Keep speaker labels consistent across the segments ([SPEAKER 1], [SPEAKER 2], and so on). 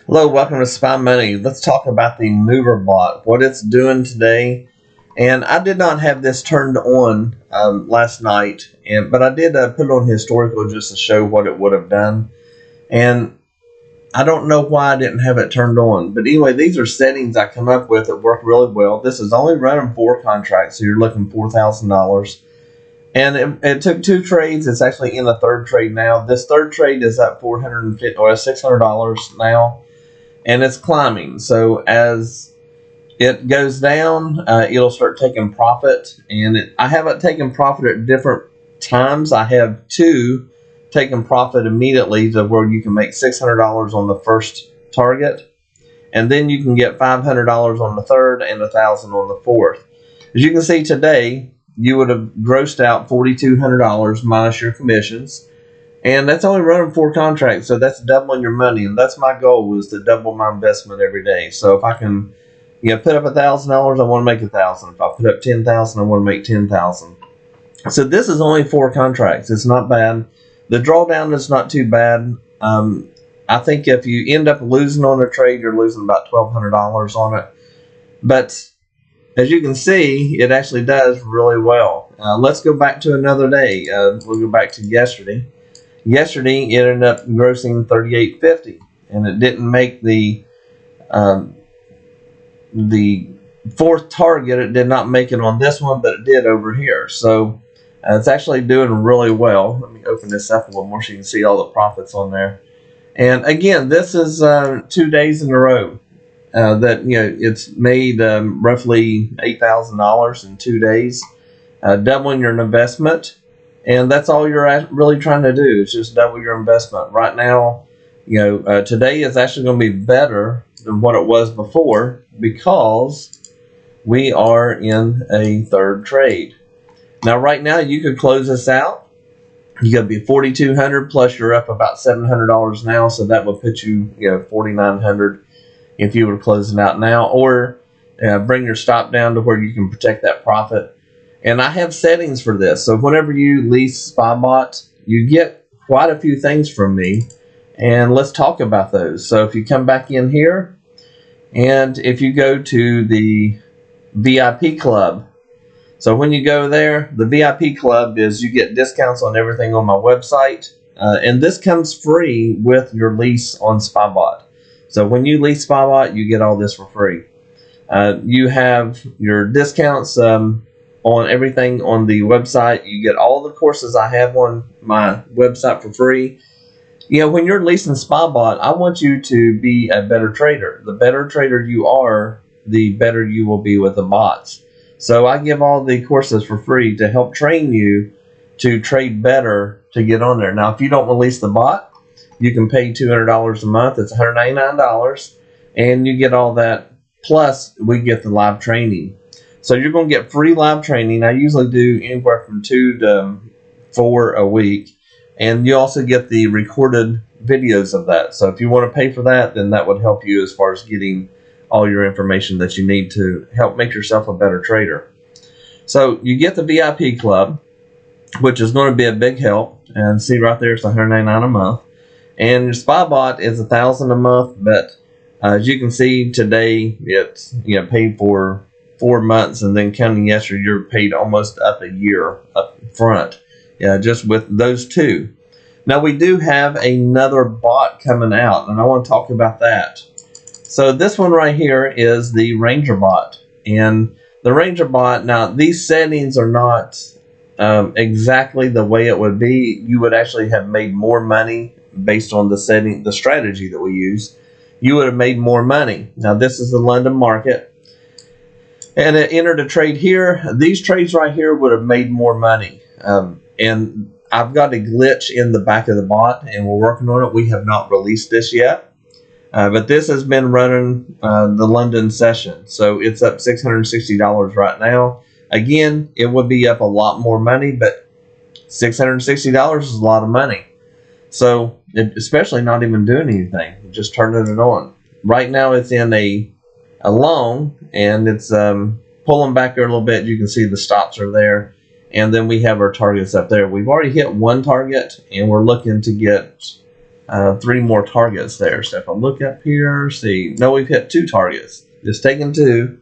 [SPEAKER 1] Hello, welcome to Spy Money. Let's talk about the mover bot, what it's doing today. And I did not have this turned on last night, but I did put it on historical just to show what it would have done. And I don't know why I didn't have it turned on. But anyway, these are settings I come up with that work really well. This is only running 4 contracts, so you're looking $4,000. And it took 2 trades. It's actually in the 3rd trade now. This 3rd trade is at $450 or $600 now. And it's climbing. So as it goes down, it'll start taking profit. And I haven't taken profit at different times. I have 2 taken profit immediately to where you can make $600 on the first target. And then you can get $500 on the 3rd and $1,000 on the 4th. As you can see today, you would have grossed out $4,200 minus your commissions. And that's only running 4 contracts, so that's doubling your money. And that's my goal, is to double my investment every day. So if I can, put up $1,000, I want to make $1,000. If I put up $10,000, I want to make $10,000. So this is only 4 contracts. It's not bad. The drawdown is not too bad. I think if you end up losing on a trade, you're losing about $1,200 on it. But as you can see, it actually does really well. Let's go back to another day. We'll go back to yesterday. Yesterday, it ended up grossing $38.50, and it didn't make the 4th target. It did not make it on this one, but it did over here. So it's actually doing really well. Let me open this up a little more so you can see all the profits on there. And again, this is 2 days in a row that it's made roughly $8,000 in 2 days, doubling your investment. And that's all you're really trying to do, is just double your investment. Right now, today is actually going to be better than what it was before, because we are in a 3rd trade. Now, right now, you could close this out. You got to be $4,200 plus you're up about $700 now, so that would put you, $4,900 if you were closing out now, or bring your stop down to where you can protect that profit. And I have settings for this. So whenever you lease SpyBot, you get quite a few things from me. And let's talk about those. So if you come back in here, and if you go to the VIP club. So when you go there, the VIP club is you get discounts on everything on my website. And this comes free with your lease on SpyBot. So when you lease SpyBot, you get all this for free. You have your discounts on everything on the website. You get all the courses I have on my website for free. When you're leasing SpyBot, I want you to be a better trader. The better trader you are, the better you will be with the bots. So I give all the courses for free to help train you to trade better to get on there. Now, if you don't release the bot, you can pay $200 a month. It's $199, and you get all that. Plus, we get the live training. So you're going to get free live training. I usually do anywhere from 2 to 4 a week. And you also get the recorded videos of that. So if you want to pay for that, then that would help you as far as getting all your information that you need to help make yourself a better trader. So you get the VIP club, which is going to be a big help. And see right there, it's $199 a month. And your SpyBot is $1,000 a month. But as you can see today, it's paid for 4 months, and then counting yesterday, you're paid almost up a year up front, just with those 2. Now, we do have another bot coming out, and I want to talk about that. So this one right here is the Ranger bot. And the Ranger bot, now these settings are not exactly the way it would be. You would actually have made more money based on the strategy that we use. You would have made more money. Now, this is the London market. And it entered a trade here. These trades right here would have made more money. And I've got a glitch in the back of the bot, and we're working on it. We have not released this yet. But this has been running the London session. So it's up $660 right now. Again, it would be up a lot more money, but $660 is a lot of money. So, especially not even doing anything, just turning it on. Right now it's in a long, and it's pulling back there a little bit. You can see the stops are there, and then we have our targets up there. We've already hit 1 target, and we're looking to get 3 more targets there. So if I look up here, see, no, we've hit 2 targets. Just taking 2,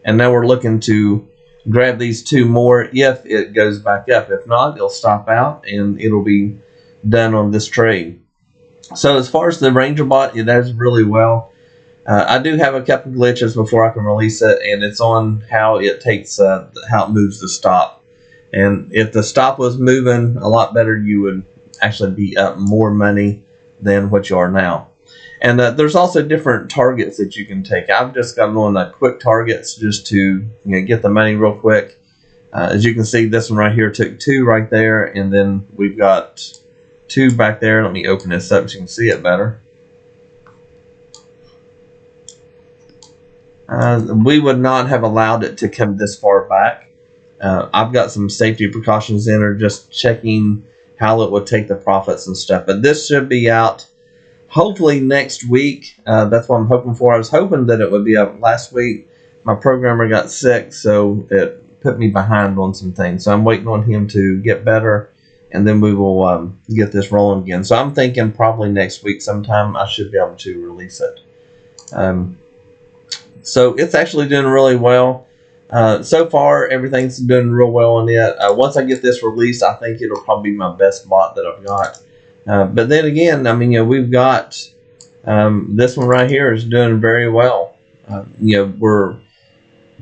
[SPEAKER 1] and now we're looking to grab these 2 more if it goes back up. If not, it'll stop out and it'll be done on this trade. So as far as the Ranger bot, it does really well. I do have a couple glitches before I can release it, and it's on how it takes, how it moves the stop. And if the stop was moving a lot better, you would actually be up more money than what you are now. And there's also different targets that you can take. I've just got on the quick targets just to get the money real quick. As you can see, this one right here took 2 right there, and then we've got 2 back there. Let me open this up so you can see it better. We would not have allowed it to come this far back. I've got some safety precautions in, or just checking how it would take the profits and stuff. But this should be out hopefully next week. That's what I'm hoping for. I was hoping that it would be up last week. My programmer got sick, so it put me behind on some things. So I'm waiting on him to get better, and then we will get this rolling again. So I'm thinking probably next week sometime I should be able to release it. So it's actually doing really well. So far, everything's doing real well on it. Once I get this released, I think it'll probably be my best bot that I've got. But then again, I mean, we've got this one right here is doing very well. We're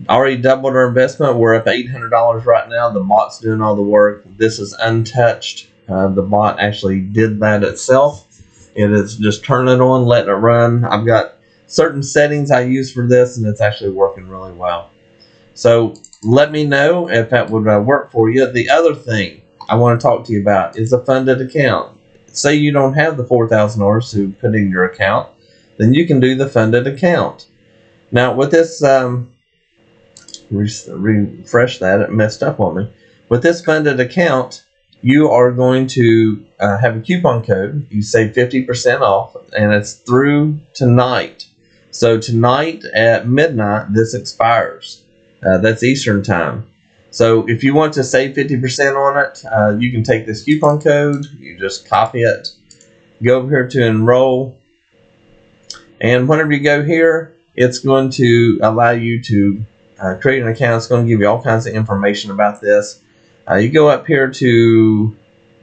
[SPEAKER 1] already doubled our investment. We're up $800 right now. The bot's doing all the work. This is untouched. The bot actually did that itself. It is just turning it on, letting it run. I've got certain settings I use for this, and it's actually working really well. So let me know if that would work for you. The other thing I want to talk to you about is a funded account. Say you don't have the $4,000 to put in your account, then you can do the funded account. Now with this, refresh that, it messed up on me. With this funded account, you are going to have a coupon code. You save 50% off, and it's through tonight. So tonight at midnight, this expires. That's Eastern time. So if you want to save 50% on it, you can take this coupon code. You just copy it, go over here to enroll, and whenever you go here, it's going to allow you to create an account. It's going to give you all kinds of information about this. You go up here to,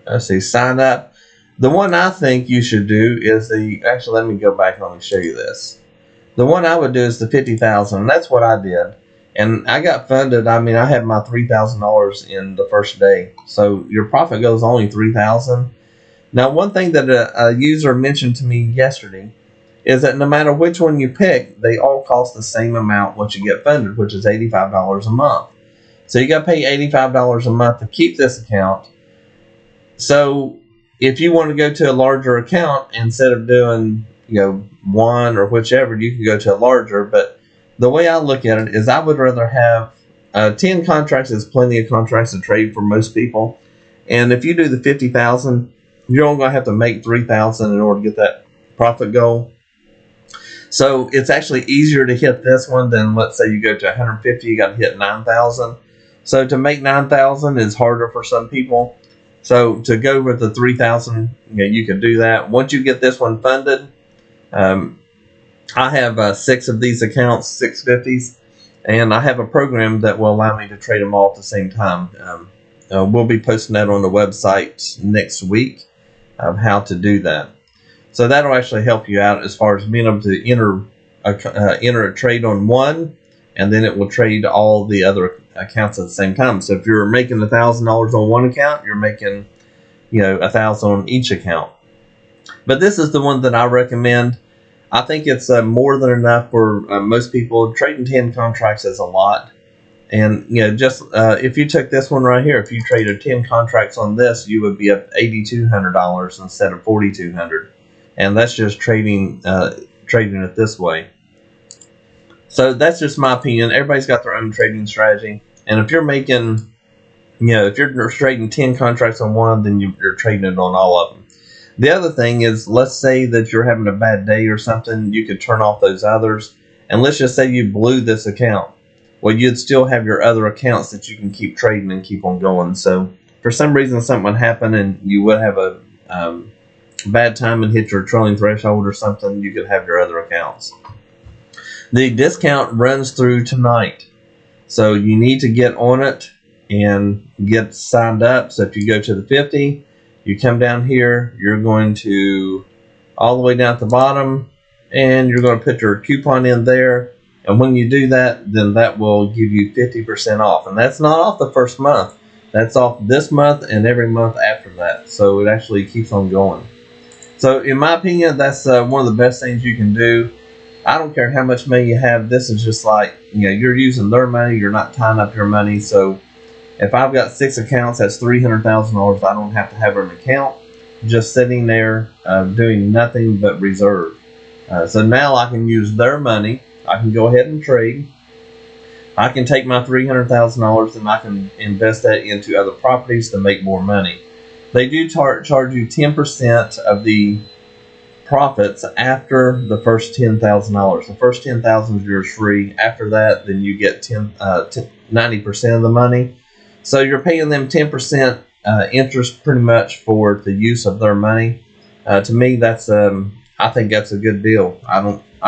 [SPEAKER 1] let's see, sign up. The one I think you should do is actually, let me go back and let me show you this. The one I would do is the 50,000, and that's what I did. And I got funded. I mean, I had my $3,000 in the first day. So your profit goes only $3,000. Now, one thing that a user mentioned to me yesterday is that no matter which one you pick, they all cost the same amount once you get funded, which is $85 a month. So you got to pay $85 a month to keep this account. So if you want to go to a larger account, instead of doing, one or whichever, you can go to a larger. But the way I look at it is I would rather have 10 contracts is plenty of contracts to trade for most people. And if you do the 50,000, you're only going to have to make 3,000 in order to get that profit goal. So it's actually easier to hit this one than, let's say you go to 150, you got to hit 9,000. So to make 9,000 is harder for some people. So to go with the 3,000, you can do that. Once you get this one funded, I have 6 of these accounts, 650s, and I have a program that will allow me to trade them all at the same time. We'll be posting that on the website next week of how to do that. So that'll actually help you out as far as being able to enter a trade on one, and then it will trade all the other accounts at the same time. So if you're making $1,000 on one account, you're making $1,000 on each account. But this is the one that I recommend. I think it's more than enough for most people. Trading 10 contracts is a lot. And just if you took this one right here, if you traded 10 contracts on this, you would be up $8,200 instead of $4,200. And that's just trading it this way. So that's just my opinion. Everybody's got their own trading strategy. And if you're making, if you're trading 10 contracts on one, then you're trading it on all of them. The other thing is, let's say that you're having a bad day or something, you could turn off those others. And let's just say you blew this account. Well, you'd still have your other accounts that you can keep trading and keep on going. So for some reason something would happen and you would have a bad time and hit your trailing threshold or something, you could have your other accounts. The discount runs through tonight, so you need to get on it and get signed up. So if you go to the 50, you come down here, you're going to all the way down at the bottom, and you're going to put your coupon in there. And when you do that, then that will give you 50% off. And that's not off the first month. That's off this month and every month after that. So it actually keeps on going. So in my opinion, that's one of the best things you can do. I don't care how much money you have. This is just like, you're using their money. You're not tying up your money. So if I've got 6 accounts, that's $300,000. I don't have to have an account just sitting there doing nothing but reserve. So now I can use their money. I can go ahead and trade. I can take my $300,000 and I can invest that into other properties to make more money. They do charge you 10% of the profits after the first $10,000. The first $10,000 is yours free. After that, then you get 90% of the money. So you're paying them 10% interest pretty much for the use of their money. To me, that's I think that's a good deal. I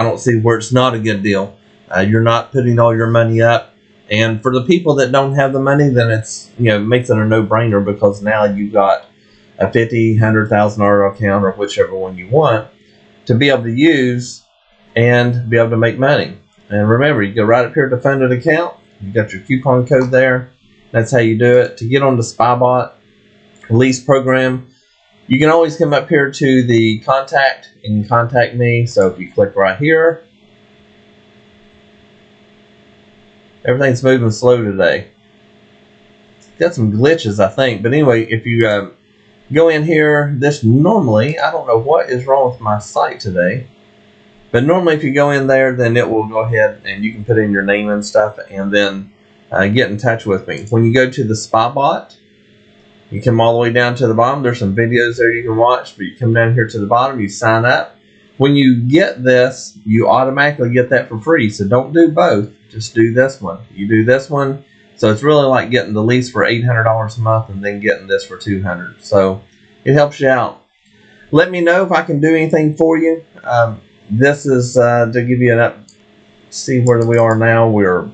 [SPEAKER 1] don't see where it's not a good deal. You're not putting all your money up, and for the people that don't have the money, then it's makes it a no-brainer, because now you've got a $50,000, $100,000 account, or whichever one you want, to be able to use and be able to make money. And remember, you go right up here to funded account. You got your coupon code there. That's how you do it. To get on the SpyBot lease program, you can always come up here to the contact and contact me. So if you click right here, everything's moving slow today. Got some glitches, I think. But anyway, if you go in here, this normally, I don't know what is wrong with my site today, but normally if you go in there, then it will go ahead and you can put in your name and stuff, and then get in touch with me. When you go to the SpyBot, you come all the way down to the bottom. There's some videos there you can watch, but you come down here to the bottom, you sign up. When you get this, you automatically get that for free. So don't do both. Just do this one. You do this one. So it's really like getting the lease for $800 a month and then getting this for $200. So it helps you out. Let me know if I can do anything for you. This is to give you an see where we are now. We're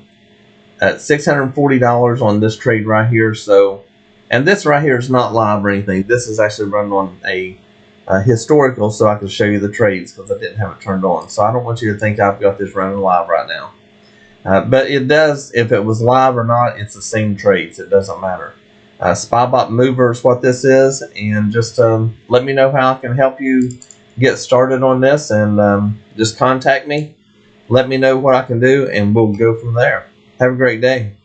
[SPEAKER 1] at $640 on this trade right here. So, and this right here is not live or anything. This is actually running on a historical, so I can show you the trades because I didn't have it turned on. So I don't want you to think I've got this running live right now. But it does, if it was live or not, it's the same trades. It doesn't matter. SpyBot Mover is what this is, and just let me know how I can help you get started on this, and just contact me. Let me know what I can do, and we'll go from there. Have a great day.